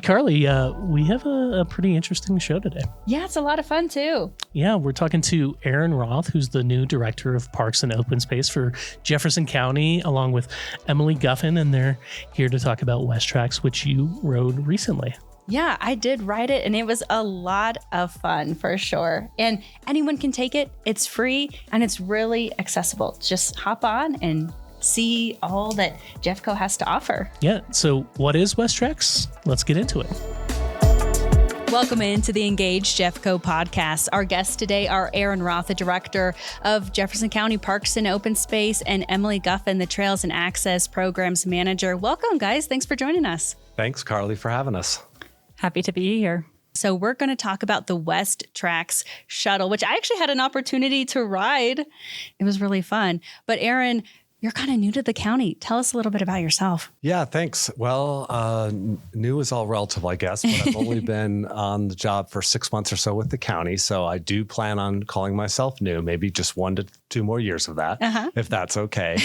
Carly, we have a pretty interesting show today. Yeah, it's a lot of fun too. Yeah, we're talking to Aaron Roth, who's the new director of Parks and Open Space for Jefferson County, along with Emily Guffin, and they're here to talk about Westracks, which you rode recently. Yeah, I did ride it, and it was a lot of fun for sure. And anyone can take it. It's free, and it's really accessible. Just hop on and see all that Jeffco has to offer. Yeah, so what is Westracks? Let's get into it. Welcome into the Engage Jeffco podcast. Our guests today are Aaron Roth, the director of Jefferson County Parks and Open Space, and Emily Guffin, the Trails and Access Programs Manager. Welcome, guys. Thanks for joining us. Thanks, Carly, for having us. Happy to be here. So we're going to talk about the Westracks shuttle, which I actually had an opportunity to ride. It was really fun. But Aaron, you're kind of new to the county. Tell us a little bit about yourself. Yeah, thanks. Well, new is all relative, I guess, but I've only been on the job for 6 months or so with the county. So I do plan on calling myself new, maybe just 1 to 2 more years of that, if that's okay.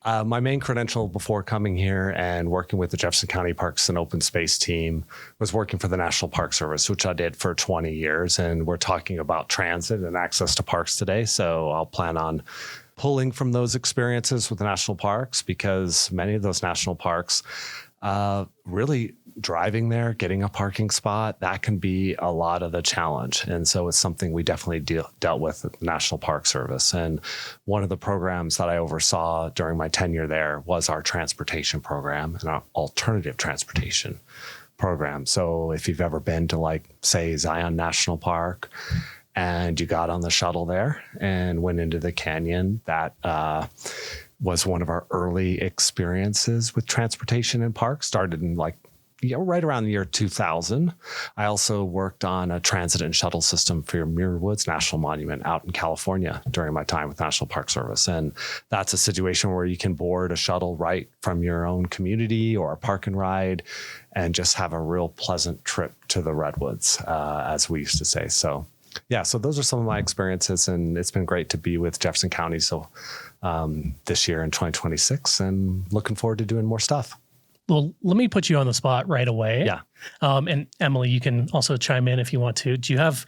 My main credential before coming here and working with the Jefferson County Parks and Open Space team was working for the National Park Service, which I did for 20 years. And we're talking about transit and access to parks today. So I'll plan on pulling from those experiences with the national parks, because many of those national parks, really driving there, getting a parking spot, that can be a lot of the challenge. And so it's something we definitely dealt with at the National Park Service. And one of the programs that I oversaw during my tenure there was our transportation program and our alternative transportation program. So if you've ever been to, like, say, Zion National Park, and you got on the shuttle there and went into the canyon, that was one of our early experiences with transportation in parks. Started in right around the year 2000. I also worked on a transit and shuttle system for Muir Woods National Monument out in California during my time with National Park Service. And that's a situation where you can board a shuttle right from your own community or a park and ride and just have a real pleasant trip to the Redwoods, as we used to say. So yeah, so those are some of my experiences, and it's been great to be with Jefferson County this year in 2026, and looking forward to doing more stuff. Well, let me put you on the spot right away. Yeah. And Emily, you can also chime in if you want to. Do you have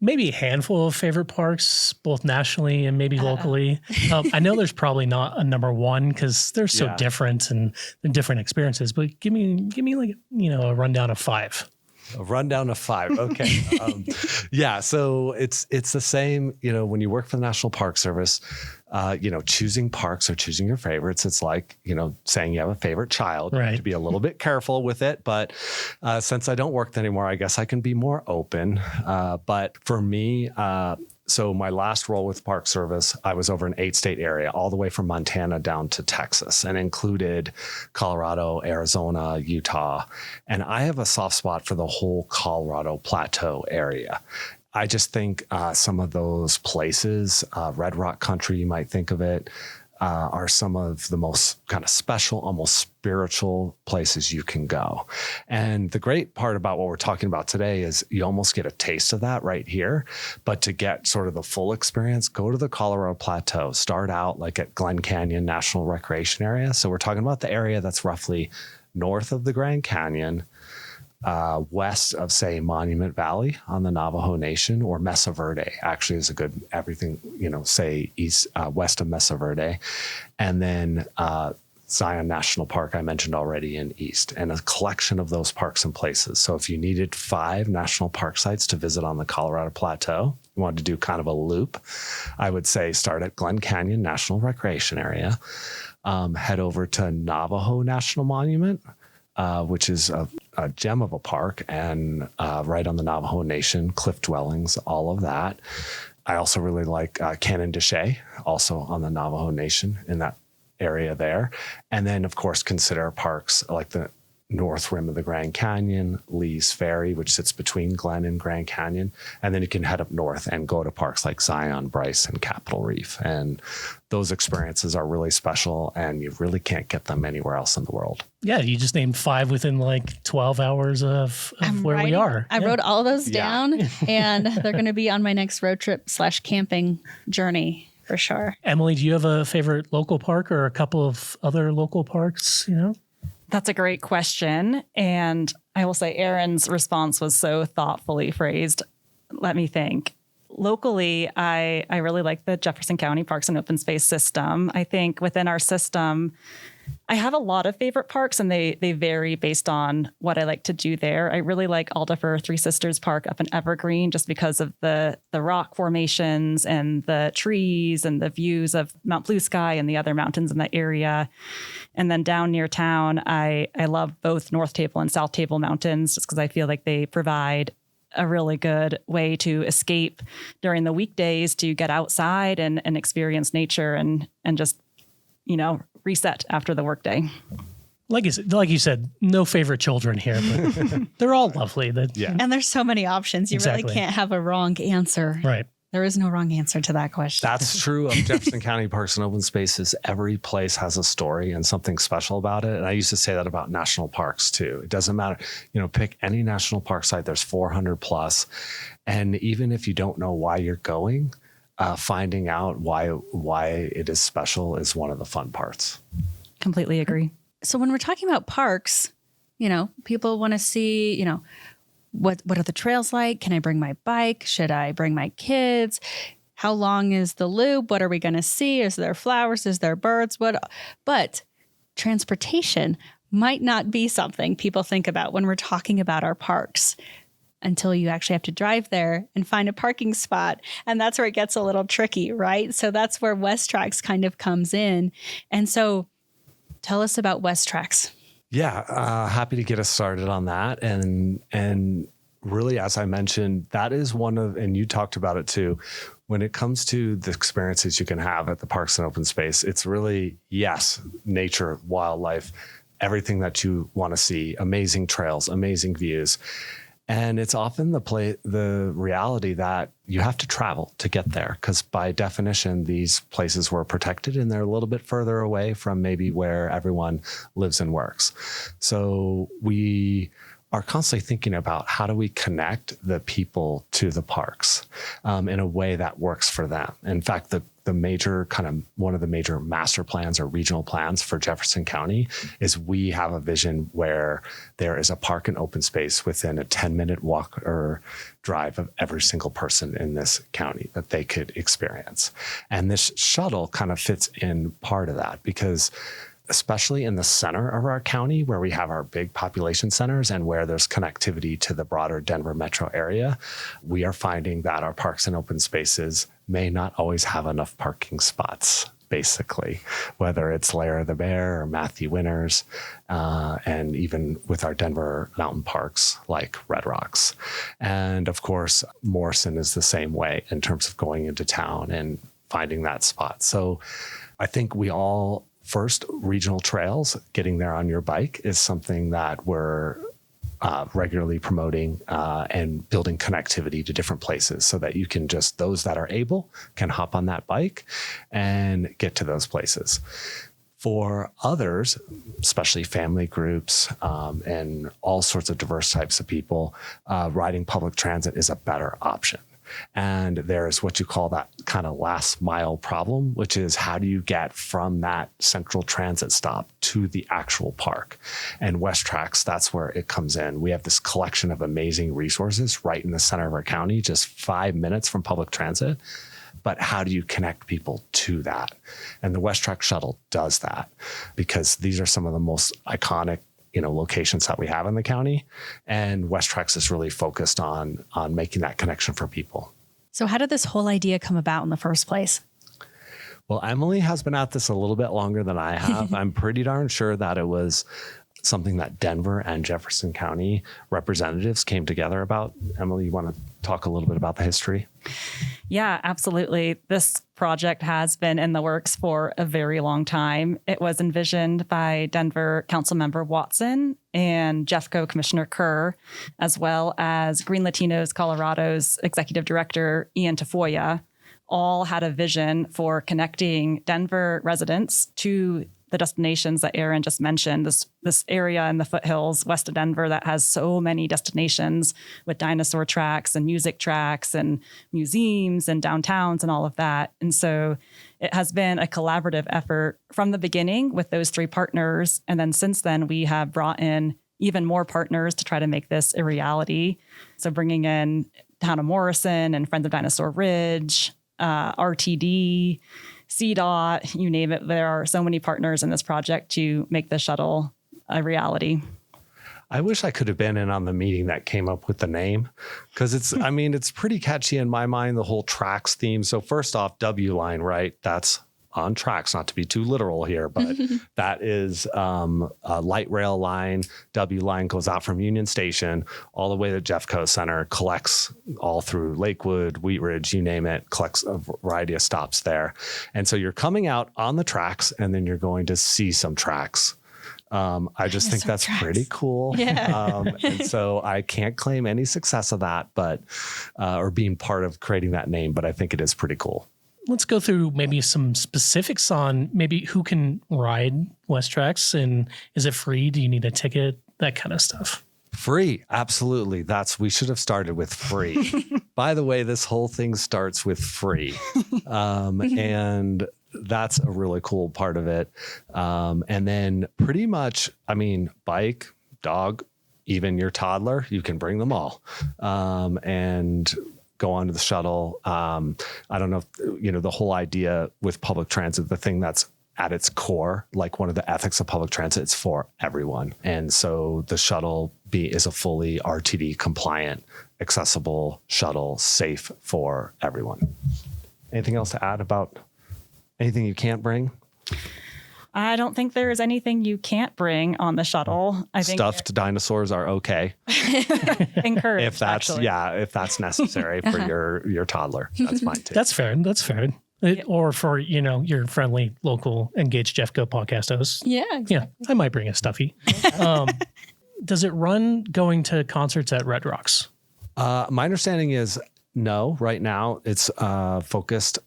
maybe a handful of favorite parks, both nationally and maybe locally? I know there's probably not a number one because they're so different and they're different experiences, but give me a rundown of 5. A rundown of 5. Okay. So it's the same, when you work for the National Park Service, choosing parks or choosing your favorites. It's like, saying you have a favorite child. Right. You have to be a little bit careful with it. But since I don't work there anymore, I guess I can be more open. But for me, so my last role with Park Service, I was over an 8-state area, all the way from Montana down to Texas, and included Colorado, Arizona, Utah. And I have a soft spot for the whole Colorado Plateau area. I just think some of those places, Red Rock Country, you might think of it, are some of the most kind of special, almost spiritual places you can go. And the great part about what we're talking about today is you almost get a taste of that right here. But to get sort of the full experience, go to the Colorado Plateau. Start out like at Glen Canyon National Recreation Area. So we're talking about the area that's roughly north of the Grand Canyon, west of, say, Monument Valley on the Navajo Nation, or Mesa Verde actually is a good everything, say east, west of Mesa Verde. And then Zion National Park, I mentioned already, in east, and a collection of those parks and places. So if you needed 5 national park sites to visit on the Colorado Plateau, you wanted to do kind of a loop, I would say start at Glen Canyon National Recreation Area, head over to Navajo National Monument, which is a gem of a park, and right on the Navajo Nation, cliff dwellings, all of that. I also really like Cannon de Chelly, also on the Navajo Nation in that area there. And then, of course, consider parks like the north rim of the Grand Canyon, Lee's Ferry, which sits between Glen and Grand Canyon. And then you can head up north and go to parks like Zion, Bryce, and Capitol Reef. And those experiences are really special, and you really can't get them anywhere else in the world. Yeah, you just named 5 within like 12 hours of where we are. I wrote all those down, and they're going to be on my next road trip / camping journey for sure. Emily, do you have a favorite local park or a couple of other local parks, That's a great question. And I will say Aaron's response was so thoughtfully phrased. Let me think. Locally, I really like the Jefferson County Parks and Open Space system. I think within our system, I have a lot of favorite parks, and they vary based on what I like to do there. I really like Alderfer Three Sisters Park up in Evergreen, just because of the rock formations and the trees and the views of Mount Blue Sky and the other mountains in that area. And then down near town, I love both North Table and South Table Mountains, just because I feel like they provide a really good way to escape during the weekdays, to get outside and experience nature and just, reset after the workday. Like you said, no favorite children here, but they're all lovely. And there's so many options. You really can't have a wrong answer. Right. There is no wrong answer to that question. That's true of Jefferson County Parks and Open Spaces. Every place has a story and something special about it. And I used to say that about national parks too. It doesn't matter, pick any national park site. There's 400 plus. And even if you don't know why you're going, finding out why it is special is one of the fun parts. Completely agree. So when we're talking about parks, people want to see, what are the trails like? Can I bring my bike? Should I bring my kids? How long is the loop? What are we going to see? Is there flowers? Is there birds? But transportation might not be something people think about when we're talking about our parks, until you actually have to drive there and find a parking spot. And that's where it gets a little tricky, right? So that's where Westracks kind of comes in. And so tell us about Westracks. Yeah, happy to get us started on that. And really, as I mentioned, that is one of, and you talked about it too, when it comes to the experiences you can have at the Parks and Open Space, it's really, yes, nature, wildlife, everything that you want to see, amazing trails, amazing views. And it's often the reality that you have to travel to get there, because by definition, these places were protected and they're a little bit further away from maybe where everyone lives and works. So we are constantly thinking about how do we connect the people to the parks in a way that works for them. In fact, one of the major master plans or regional plans for Jefferson County is we have a vision where there is a park and open space within a 10-minute walk or drive of every single person in this county that they could experience. And this shuttle kind of fits in part of that, because especially in the center of our county, where we have our big population centers and where there's connectivity to the broader Denver metro area, we are finding that our parks and open spaces may not always have enough parking spots, basically, whether it's Lair of the Bear or Matthew Winters, and even with our Denver mountain parks like Red Rocks. And of course, Morrison is the same way in terms of going into town and finding that spot. So I think first, regional trails, getting there on your bike is something that we're regularly promoting and building connectivity to different places so that you can those that are able can hop on that bike and get to those places. For others, especially family groups and all sorts of diverse types of people, riding public transit is a better option. And there's what you call that kind of last mile problem, which is how do you get from that central transit stop to the actual park? And Westracks, that's where it comes in. We have this collection of amazing resources right in the center of our county, just 5 minutes from public transit. But how do you connect people to that? And the Westracks shuttle does that, because these are some of the most iconic locations that we have in the county. And Westracks is really focused on making that connection for people. So how did this whole idea come about in the first place? Well, Emily has been at this a little bit longer than I have. I'm pretty darn sure that it was something that Denver and Jefferson County representatives came together about. Emily, you want to talk a little bit about the history? Yeah, absolutely. This project has been in the works for a very long time. It was envisioned by Denver Councilmember Watson and Jeffco Commissioner Kerr, as well as Green Latinos Colorado's Executive Director Ian Tafoya. All had a vision for connecting Denver residents to the destinations that Aaron just mentioned, this area in the foothills west of Denver that has so many destinations with dinosaur tracks and music tracks and museums and downtowns and all of that. And so it has been a collaborative effort from the beginning with those 3 partners. And then since then, we have brought in even more partners to try to make this a reality. So bringing in Town of Morrison and Friends of Dinosaur Ridge, RTD, CDOT, you name it. There are so many partners in this project to make the shuttle a reality. I wish I could have been in on the meeting that came up with the name, because it's pretty catchy in my mind, the whole tracks theme. So first off, W line, right? That's on tracks, not to be too literal here, but that is a light rail line. W line goes out from Union Station all the way to Jeffco Center, collects all through Lakewood, Wheat Ridge, you name it, collects a variety of stops there. And so you're coming out on the tracks, and then you're going to see some tracks. I just think that's pretty cool. Yeah. And so I can't claim any success of that, but or being part of creating that name, but I think it is pretty cool. Let's go through maybe some specifics on maybe who can ride Westracks, and is it free? Do you need a ticket? That kind of stuff. Free. Absolutely. We should have started with free. By the way, this whole thing starts with free. And that's a really cool part of it. And then pretty much, bike, dog, even your toddler, you can bring them all. And go onto the shuttle. I don't know if, the whole idea with public transit, the thing that's at its core, like one of the ethics of public transit, it's for everyone. And so the shuttle is a fully RTD compliant, accessible shuttle, safe for everyone. Anything else to add about anything you can't bring? I don't think there is anything you can't bring on the shuttle. I think stuffed dinosaurs are okay. Encouraged, if that's necessary for your toddler, that's fine too. That's fair. Or for, your friendly local Engage Jeffco podcast host. Yeah, exactly. Yeah, I might bring a stuffy. Does it run going to concerts at Red Rocks? My understanding is no. Right now, it's focused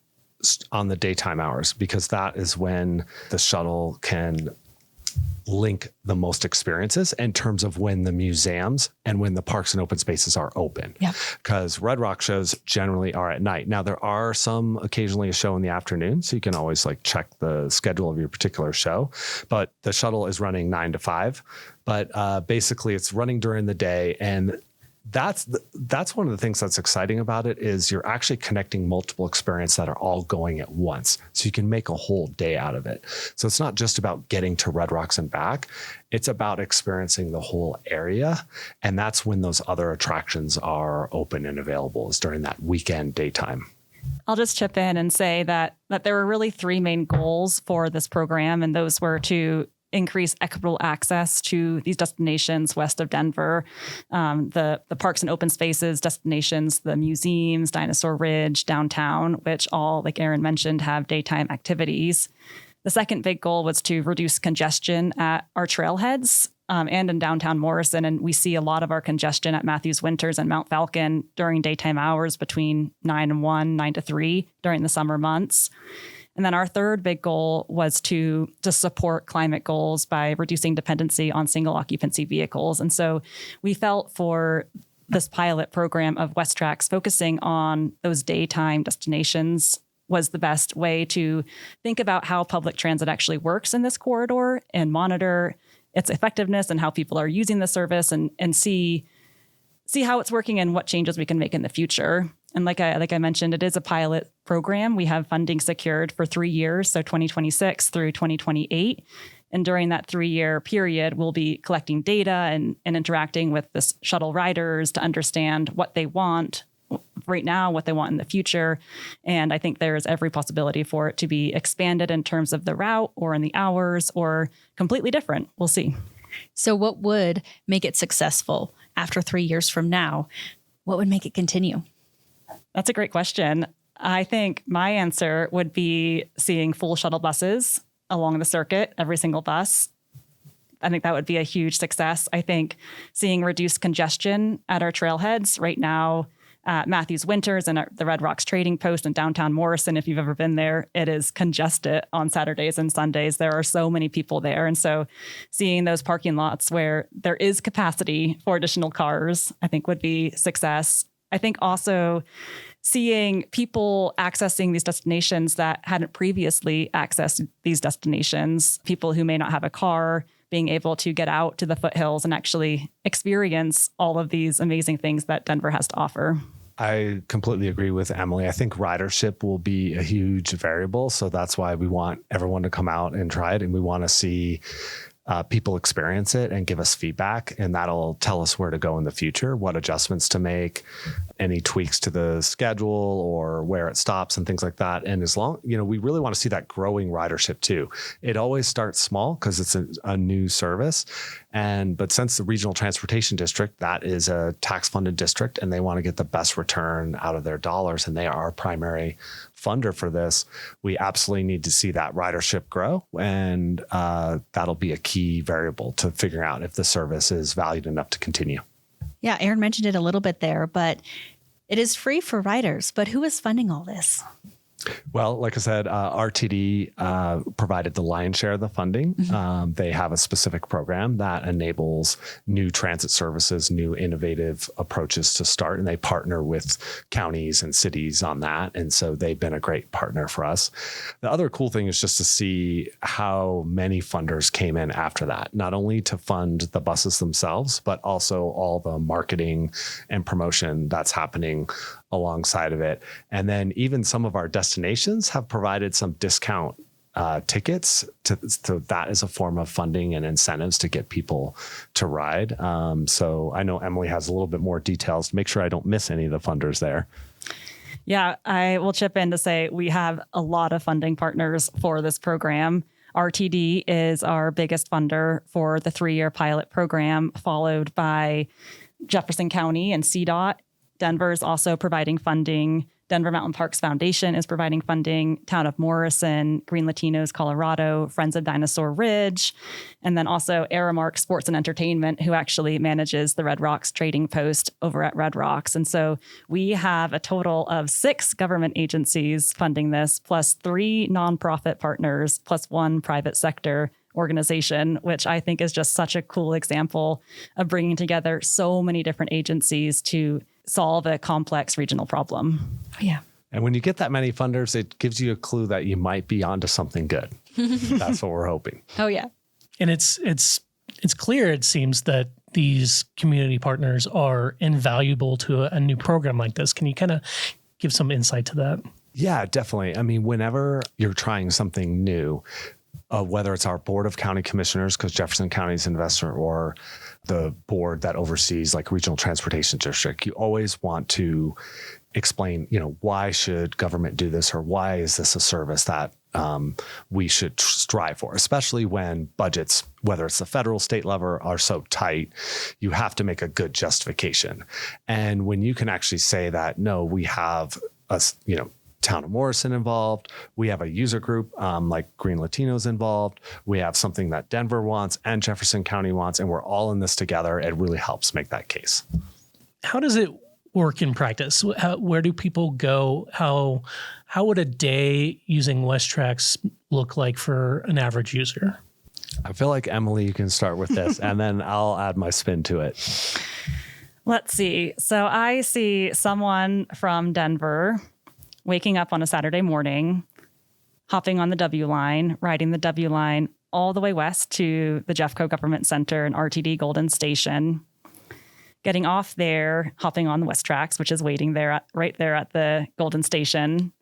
on the daytime hours, because that is when the shuttle can link the most experiences in terms of when the museums and when the parks and open spaces are open. Yep. Because Red Rock shows generally are at night. Now, there are some occasionally a show in the afternoon, so you can always check the schedule of your particular show. But the shuttle is running 9 to 5. But basically, it's running during the day, and that's one of the things that's exciting about it is you're actually connecting multiple experiences that are all going at once. So you can make a whole day out of it. So it's not just about getting to Red Rocks and back. It's about experiencing the whole area. And that's when those other attractions are open and available, is during that weekend daytime. I'll just chip in and say that there were really 3 main goals for this program. And those were to increase equitable access to these destinations west of Denver, the parks and open spaces destinations, the museums, Dinosaur Ridge, downtown, which all, like Aaron mentioned, have daytime activities. The second big goal was to reduce congestion at our trailheads and in downtown Morrison. And we see a lot of our congestion at Matthews Winters and Mount Falcon during daytime hours between 9 and 1, 9 to 3 during the summer months. And then our third big goal was to support climate goals by reducing dependency on single occupancy vehicles. And so we felt for this pilot program of Westracks, focusing on those daytime destinations was the best way to think about how public transit actually works in this corridor and monitor its effectiveness and how people are using the service and see how it's working and what changes we can make in the future. And like I mentioned, it is a pilot program. We have funding secured for 3 years, so 2026 through 2028. And during that 3-year period, we'll be collecting data and interacting with the shuttle riders to understand what they want right now, what they want in the future. And I think there's every possibility for it to be expanded in terms of the route or in the hours or completely different. We'll see. So what would make it successful after 3 years from now? What would make it continue? That's a great question. I think my answer would be seeing full shuttle buses along the circuit, every single bus. I think that would be a huge success. I think seeing reduced congestion at our trailheads right now, at Matthews Winters and at the Red Rocks Trading Post in downtown Morrison. If you've ever been there, it is congested on Saturdays and Sundays. There are so many people there. And so seeing those parking lots where there is capacity for additional cars, I think would be success. I think also seeing people accessing these destinations that hadn't previously accessed these destinations, people who may not have a car, being able to get out to the foothills and actually experience all of these amazing things that Denver has to offer. I completely agree with Emily. I think ridership will be a huge variable. So that's why we want everyone to come out and try it. And we want to see people experience it and give us feedback. And that'll tell us where to go in the future, what adjustments to make, any tweaks to the schedule or where it stops and things like that. And as long, we really want to see that growing ridership too. It always starts small because it's a new service. But since the Regional Transportation District, that is a tax funded district and they want to get the best return out of their dollars and they are our primary funder for this, we absolutely need to see that ridership grow. And that'll be a key variable to figuring out if the service is valued enough to continue. Yeah, Aaron mentioned it a little bit there, but it is free for riders. But who is funding all this? Well, like I said, RTD provided the lion's share of the funding. Mm-hmm. They have a specific program that enables new transit services, new innovative approaches to start, and they partner with counties and cities on that. And so they've been a great partner for us. The other cool thing is just to see how many funders came in after that, not only to fund the buses themselves, but also all the marketing and promotion that's happening alongside of it. And then even some of our destinations have provided some discount tickets to that as a form of funding and incentives to get people to ride. So I know Emily has a little bit more details to make sure I don't miss any of the funders there. Yeah, I will chip in to say we have a lot of funding partners for this program. RTD is our biggest funder for the 3-year pilot program, followed by Jefferson County and CDOT. Denver is also providing funding. Denver Mountain Parks Foundation is providing funding. Town of Morrison, Green Latinos Colorado, Friends of Dinosaur Ridge, and then also Aramark Sports and Entertainment, who actually manages the Red Rocks Trading Post over at Red Rocks. And so we have a total of 6 government agencies funding this, plus 3 nonprofit partners, plus 1 private sector organization, which I think is just such a cool example of bringing together so many different agencies to solve a complex regional problem. Yeah. And when you get that many funders, it gives you a clue that you might be onto something good. That's what we're hoping. Oh, yeah. And it's clear, it seems, that these community partners are invaluable to a new program like this. Can you kind of give some insight to that? Yeah, definitely. I mean, whenever you're trying something new, whether it's our board of county commissioners, because Jefferson County is an investor, or the board that oversees like regional transportation district, you always want to explain, why should government do this, or why is this a service that we should strive for, especially when budgets, whether it's the federal, state level, are so tight. You have to make a good justification. And when you can actually say that, no, we have Town of Morrison involved. We have a user group like Green Latinos involved. We have something that Denver wants and Jefferson County wants, and we're all in this together. It really helps make that case. How does it work in practice? Where do people go? How would a day using Westracks look like for an average user? I feel like, Emily, you can start with this, and then I'll add my spin to it. Let's see. So I see someone from Denver waking up on a Saturday morning, hopping on the W line, riding the W line all the way west to the Jeffco Government Center and RTD Golden Station, getting off there, hopping on the Westracks, which is waiting there right there at the Golden Station,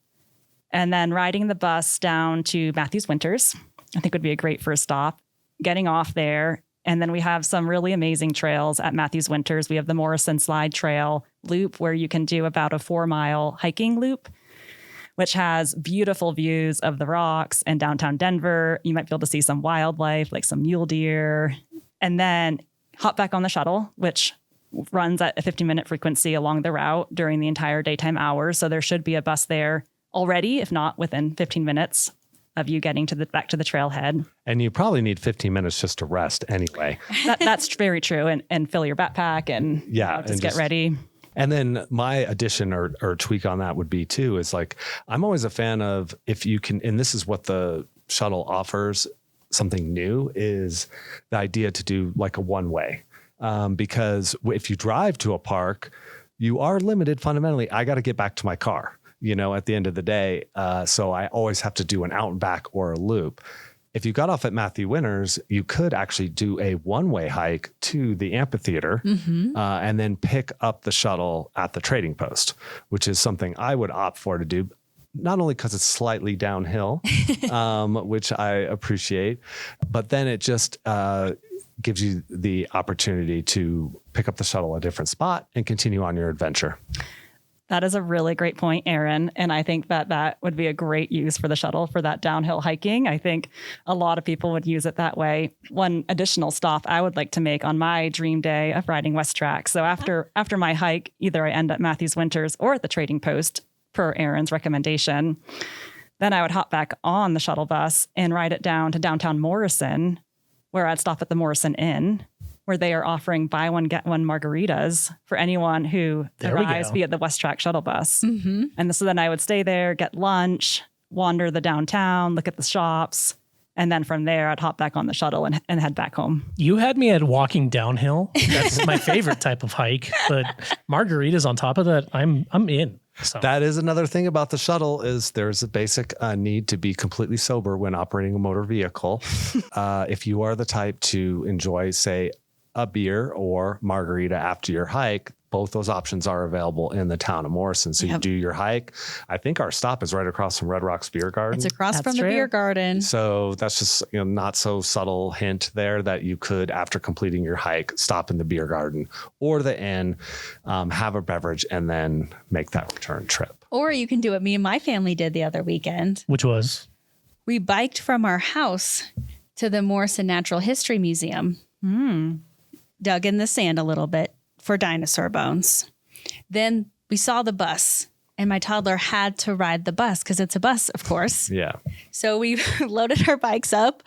and then riding the bus down to Matthews Winters. I think would be a great first stop, getting off there. And then we have some really amazing trails at Matthews Winters. We have the Morrison Slide Trail loop, where you can do about a 4-mile hiking loop, which has beautiful views of the rocks and downtown Denver. You might be able to see some wildlife, like some mule deer, and then hop back on the shuttle, which runs at a 15-minute frequency along the route during the entire daytime hours. So there should be a bus there already, if not within 15 minutes of you getting back to the trailhead. And you probably need 15 minutes just to rest anyway. That's very true. And fill your backpack and and just get ready. And then my addition or tweak on that would be too, is like, I'm always a fan of, if you can, and this is what the shuttle offers, something new, is the idea to do like a one-way. Because if you drive to a park, you are limited fundamentally. I got to get back to my car, at the end of the day. So I always have to do an out and back or a loop. If you got off at Matthew Winters, you could actually do a one-way hike to the amphitheater and then pick up the shuttle at the trading post, which is something I would opt for to do. Not only because it's slightly downhill, which I appreciate, but then it just gives you the opportunity to pick up the shuttle at a different spot and continue on your adventure. That is a really great point, Aaron. And I think that would be a great use for the shuttle for that downhill hiking. I think a lot of people would use it that way. One additional stop I would like to make on my dream day of riding Westracks. So after my hike, either I end at Matthews Winters or at the trading post, per Aaron's recommendation. Then I would hop back on the shuttle bus and ride it down to downtown Morrison, where I'd stop at the Morrison Inn, where they are offering buy one, get one margaritas for anyone who arrives via the Westracks shuttle bus. And so then I would stay there, get lunch, wander the downtown, look at the shops. And then from there, I'd hop back on the shuttle and head back home. You had me at walking downhill. That's my favorite type of hike. But margaritas on top of that, I'm in. So. That is another thing about the shuttle, is there's a basic need to be completely sober when operating a motor vehicle. If you are the type to enjoy, say, a beer or margarita after your hike, both those options are available in the town of Morrison. So you do your hike. I think our stop is right across from Red Rocks Beer Garden. It's across from the beer garden. So that's just not so subtle hint there that you could, after completing your hike, stop in the beer garden or the inn, have a beverage, and then make that return trip. Or you can do what me and my family did the other weekend. Which was? We biked from our house to the Morrison Natural History Museum. Dug in the sand a little bit for dinosaur bones. Then we saw the bus, and my toddler had to ride the bus because it's a bus, of course. Yeah. So we loaded our bikes up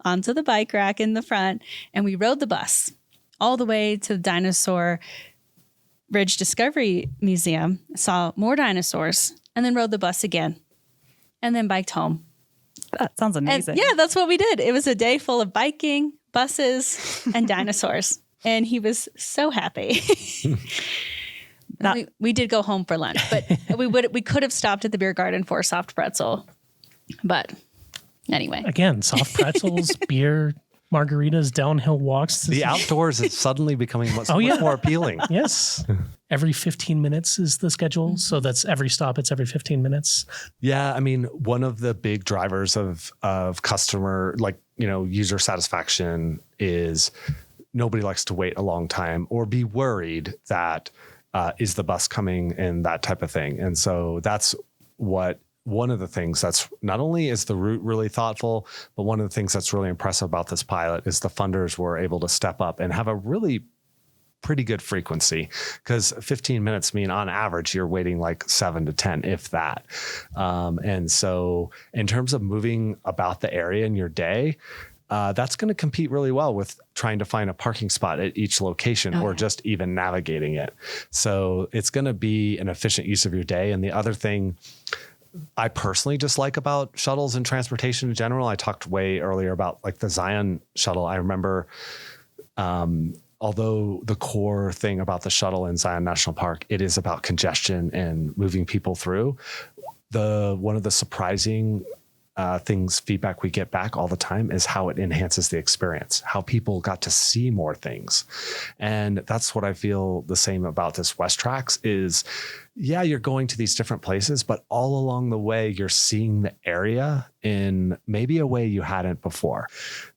onto the bike rack in the front, and we rode the bus all the way to the Dinosaur Ridge Discovery Museum, saw more dinosaurs, and then rode the bus again, and then biked home. That sounds amazing. And that's what we did. It was a day full of biking, buses, and dinosaurs. And he was so happy. We did go home for lunch, but we could have stopped at the beer garden for a soft pretzel. But anyway. Again, soft pretzels, beer, margaritas, downhill walks. The outdoors is suddenly becoming much more appealing. Yes. Every 15 minutes is the schedule. So that's every stop. It's every 15 minutes. Yeah. I mean, one of the big drivers of customer, user satisfaction is nobody likes to wait a long time or be worried that is the bus coming and that type of thing. And so that's one of the things that's, not only is the route really thoughtful, but one of the things that's really impressive about this pilot is the funders were able to step up and have a really pretty good frequency, because 15 minutes mean on average you're waiting like 7 to 10, if that. And so in terms of moving about the area in your day, that's going to compete really well with trying to find a parking spot at each location or just even navigating it. So it's going to be an efficient use of your day. And the other thing I personally just like about shuttles and transportation in general, I talked way earlier about like the Zion shuttle. I remember, although the core thing about the shuttle in Zion National Park, it is about congestion and moving people through. One of the surprising feedback we get back all the time is how it enhances the experience, how people got to see more things. And that's what I feel the same about this Westracks is, you're going to these different places, but all along the way, you're seeing the area in maybe a way you hadn't before.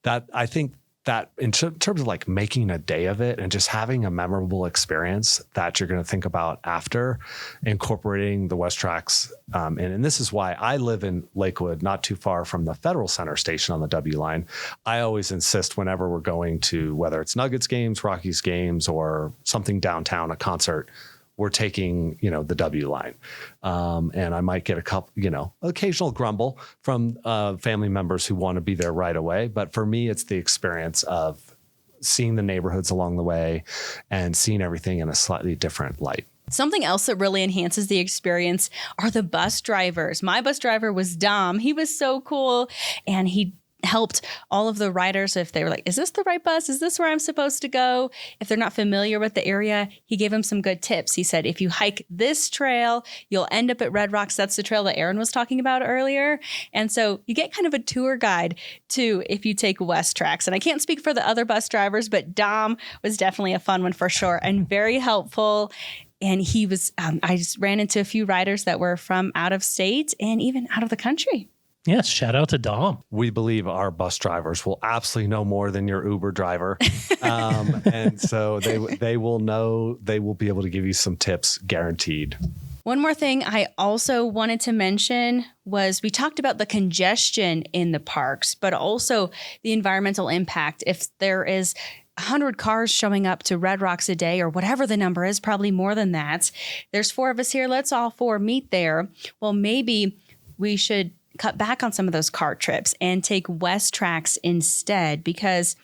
That I think that in terms of like making a day of it and just having a memorable experience that you're going to think about after, incorporating the Westracks and this is why I live in Lakewood, not too far from the Federal Center station on the W line. I always insist whenever we're going to, whether it's Nuggets games, Rockies games, or something downtown, a concert, we're taking, the W line. And I might get a couple, occasional grumble from family members who want to be there right away. But for me, it's the experience of seeing the neighborhoods along the way and seeing everything in a slightly different light. Something else that really enhances the experience are the bus drivers. My bus driver was Dom. He was so cool, and he helped all of the riders if they were like, is this the right bus? Is this where I'm supposed to go? If they're not familiar with the area, he gave them some good tips. He said, if you hike this trail, you'll end up at Red Rocks. That's the trail that Aaron was talking about earlier. And so you get kind of a tour guide too if you take Westracks. And I can't speak for the other bus drivers, but Dom was definitely a fun one for sure and very helpful. And he was, I just ran into a few riders that were from out of state and even out of the country. Yes, shout out to Dom. We believe our bus drivers will absolutely know more than your Uber driver. And so they will know, they will be able to give you some tips, guaranteed. One more thing I also wanted to mention was we talked about the congestion in the parks, but also the environmental impact. If there is 100 cars showing up to Red Rocks a day or whatever the number is, probably more than that. There's 4 of us here. Let's all 4 meet there. Well, maybe we should cut back on some of those car trips and take Westracks instead, because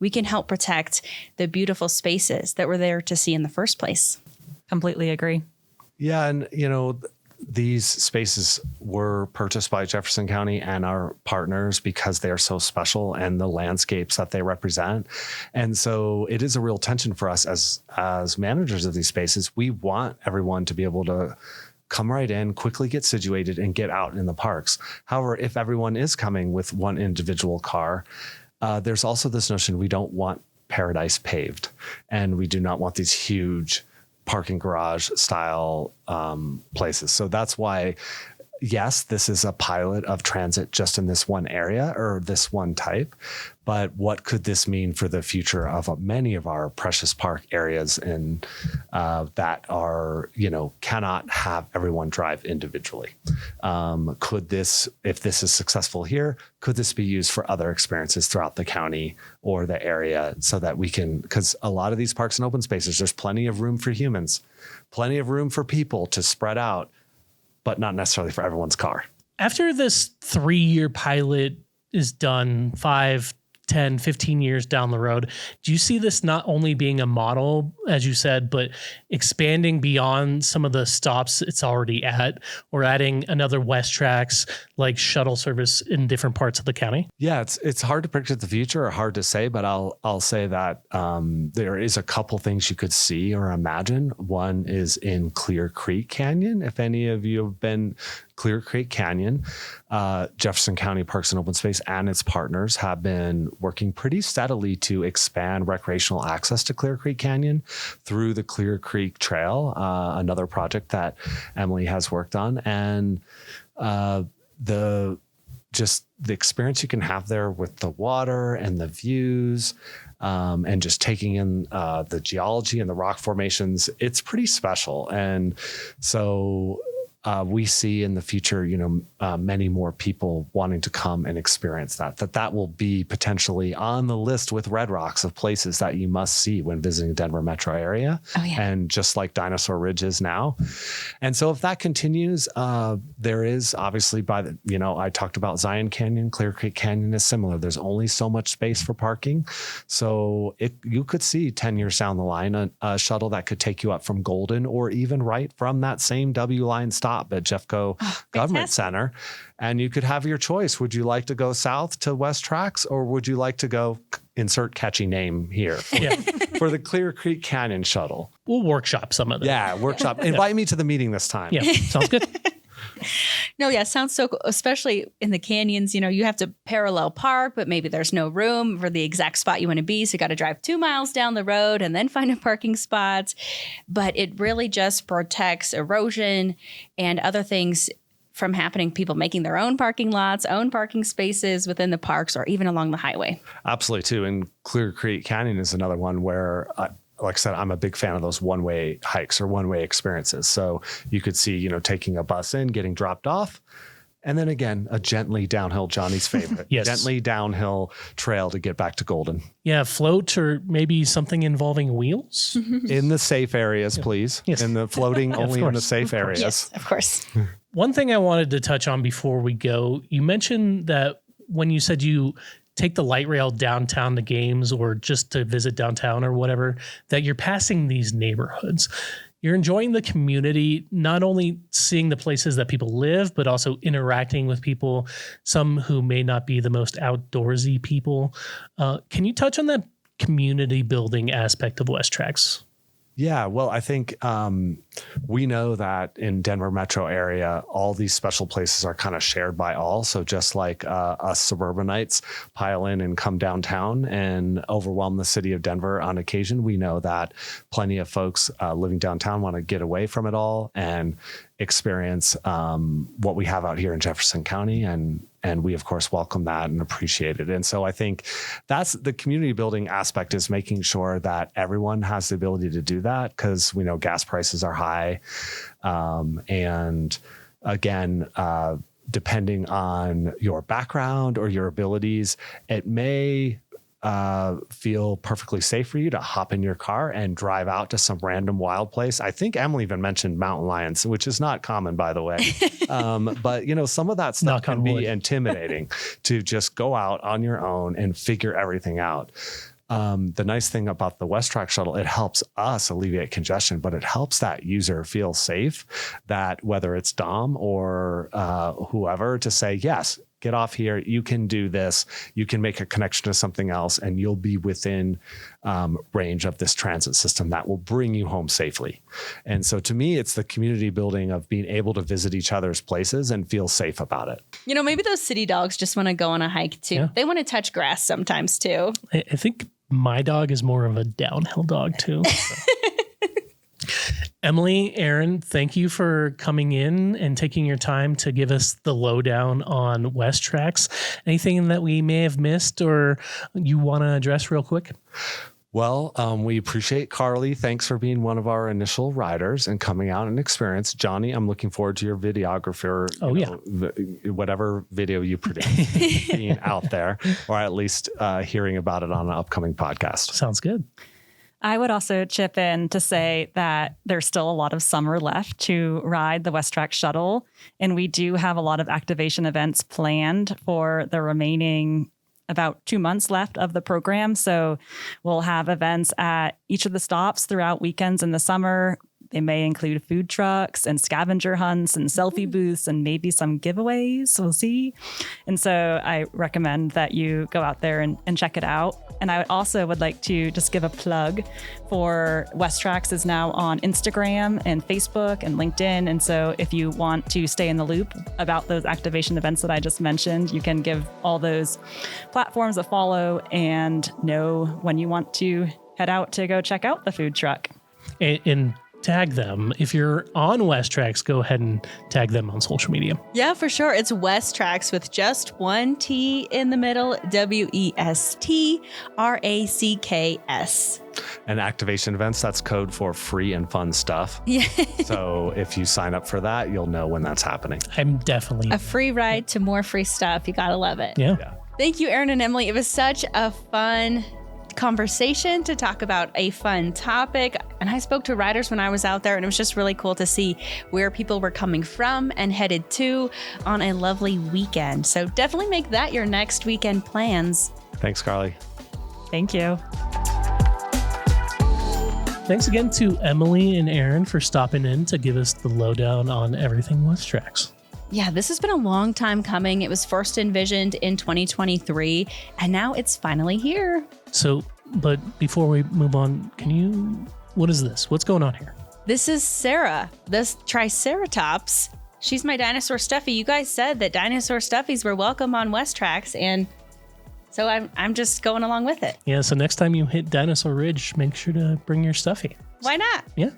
we can help protect the beautiful spaces that we're there to see in the first place. Completely agree. Yeah. And, these spaces were purchased by Jefferson County and our partners because they are so special and the landscapes that they represent. And so it is a real tension for us as managers of these spaces. We want everyone to be able to come right in, quickly get situated, and get out in the parks. However, if everyone is coming with one individual car, there's also this notion we don't want paradise paved, and we do not want these huge parking garage style places. So that's why, yes, this is a pilot of transit just in this one area or this one type. But what could this mean for the future of many of our precious park areas and that are, cannot have everyone drive individually? Could this, if this is successful here, could this be used for other experiences throughout the county or the area so that we can, because a lot of these parks and open spaces, there's plenty of room for humans, plenty of room for people to spread out, but not necessarily for everyone's car. After this 3-year pilot is done, 5, 10, 15 years down the road, do you see this not only being a model, as you said, but expanding beyond some of the stops it's already at, or adding another Westracks like shuttle service in different parts of the county? Yeah, it's hard to predict the future or hard to say, but I'll say that there is a couple things you could see or imagine. One is in Clear Creek Canyon. If any of you have been Clear Creek Canyon, Jefferson County Parks and Open Space and its partners have been working pretty steadily to expand recreational access to Clear Creek Canyon through the Clear Creek Trail, another project that Emily has worked on. And the experience you can have there with the water and the views, and just taking in the geology and the rock formations, it's pretty special. And so we see in the future, many more people wanting to come and experience that will be potentially on the list with Red Rocks of places that you must see when visiting the Denver metro area. Oh, yeah. And just like Dinosaur Ridge is now. And so if that continues, there is obviously I talked about Zion Canyon, Clear Creek Canyon is similar. There's only so much space for parking. So you could see 10 years down the line, a shuttle that could take you up from Golden or even right from that same W line stop at Jeffco Government Center. And you could have your choice. Would you like to go south to Westracks, or would you like to go insert catchy name here for the Clear Creek Canyon shuttle? We'll workshop some of that. Yeah, workshop. Invite me to the meeting this time. Yeah, sounds good. No, yeah, sounds so cool, especially in the canyons. You have to parallel park, but maybe there's no room for the exact spot you want to be. So you got to drive 2 miles down the road and then find a parking spot. But it really just protects erosion and other things from happening, people making their own parking lots, own parking spaces within the parks or even along the highway. Absolutely, too. And Clear Creek Canyon is another one where like I said, I'm a big fan of those one-way hikes or one-way experiences. So you could see, taking a bus in, getting dropped off, and then again, a gently downhill, Johnny's favorite, Yes. gently downhill trail to get back to Golden. Yeah, float or maybe something involving wheels. In the safe areas, please. Yes. In the floating, only in the safe areas. Yes, of course. One thing I wanted to touch on before we go, you mentioned that when you said you take the light rail downtown to games or just to visit downtown or whatever, that you're passing these neighborhoods. you're enjoying the community, not only seeing the places that people live, but also interacting with people, some who may not be the most outdoorsy people. Can you touch on that community building aspect of Westracks? Yeah, well, I think we know that in Denver metro area, all these special places are kind of shared by all. So just like us suburbanites pile in and come downtown and overwhelm the city of Denver on occasion, we know that plenty of folks living downtown want to get away from it all and experience what we have out here in Jefferson County. And we, of course, welcome that and appreciate it. And so I think that's the community building aspect, is making sure that everyone has the ability to do that, because we know gas prices are high. And again, depending on your background or your abilities, it may feel perfectly safe for you to hop in your car and drive out to some random wild place. I think Emily even mentioned mountain lions, which is not common, by the way. But some of that stuff can be intimidating to just go out on your own and figure everything out. The nice thing about the Westracks shuttle, it helps us alleviate congestion, but it helps that user feel safe, that whether it's Dom or whoever, to say, yes, get off here. You can do this. You can make a connection to something else, and you'll be within range of this transit system that will bring you home safely. And so to me, it's the community building of being able to visit each other's places and feel safe about it. Maybe those city dogs just want to go on a hike too. Yeah. They want to touch grass sometimes too. I think my dog is more of a downhill dog too. So. Emily, Aaron, thank you for coming in and taking your time to give us the lowdown on Westracks. Anything that we may have missed or you want to address real quick? Well, we appreciate Carly. Thanks for being one of our initial riders and coming out and experience. Johnny, I'm looking forward to your videographer. Whatever video you produce being out there, or at least hearing about it on an upcoming podcast. Sounds good. I would also chip in to say that there's still a lot of summer left to ride the Westracks shuttle. And we do have a lot of activation events planned for the remaining about 2 months left of the program. So we'll have events at each of the stops throughout weekends in the summer. They may include food trucks and scavenger hunts and selfie booths and maybe some giveaways. We'll see. And so I recommend that you go out there and check it out. And I also would like to just give a plug for Westracks is now on Instagram and Facebook and LinkedIn. And so if you want to stay in the loop about those activation events that I just mentioned, you can give all those platforms a follow and know when you want to head out to go check out the food truck. And tag them. If you're on Westracks, go ahead and tag them on social media. Yeah, for sure. It's Westracks with just one T in the middle, Westracks. And activation events, that's code for free and fun stuff. Yeah. So if you sign up for that, you'll know when that's happening. I'm definitely a free ride to more free stuff. You got to love it. Yeah. Thank you, Aaron and Emily. It was such a fun conversation to talk about a fun topic. And I spoke to riders when I was out there, and it was just really cool to see where people were coming from and headed to on a lovely weekend. So definitely make that your next weekend plans. Thanks, Carly. Thank you. Thanks again to Emily and Aaron for stopping in to give us the lowdown on everything Westracks. Yeah, this has been a long time coming. It was first envisioned in 2023, and now it's finally here. So, but before we move on, what is this? What's going on here? This is Sarah, this Triceratops. She's my dinosaur stuffy. You guys said that dinosaur stuffies were welcome on Westracks, and so I'm just going along with it. Yeah, so next time you hit Dinosaur Ridge, make sure to bring your stuffy. Why not? Yeah.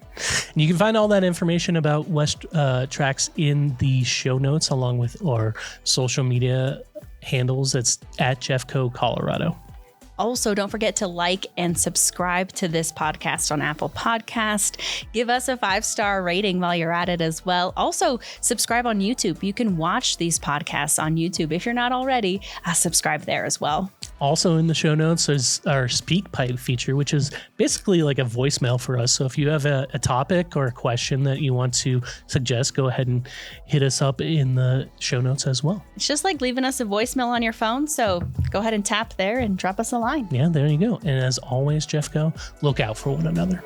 And you can find all that information about Westracks in the show notes, along with our social media handles. It's at Jeffco Colorado. Also, don't forget to like and subscribe to this podcast on Apple Podcast. Give us a 5-star rating while you're at it as well. Also, subscribe on YouTube. You can watch these podcasts on YouTube. If you're not already, subscribe there as well. Also in the show notes is our Speak Pipe feature, which is basically like a voicemail for us. So if you have a topic or a question that you want to suggest, go ahead and hit us up in the show notes as well. It's just like leaving us a voicemail on your phone. So go ahead and tap there and drop us a line. Yeah, there you go. And as always, Jeffco, look out for one another.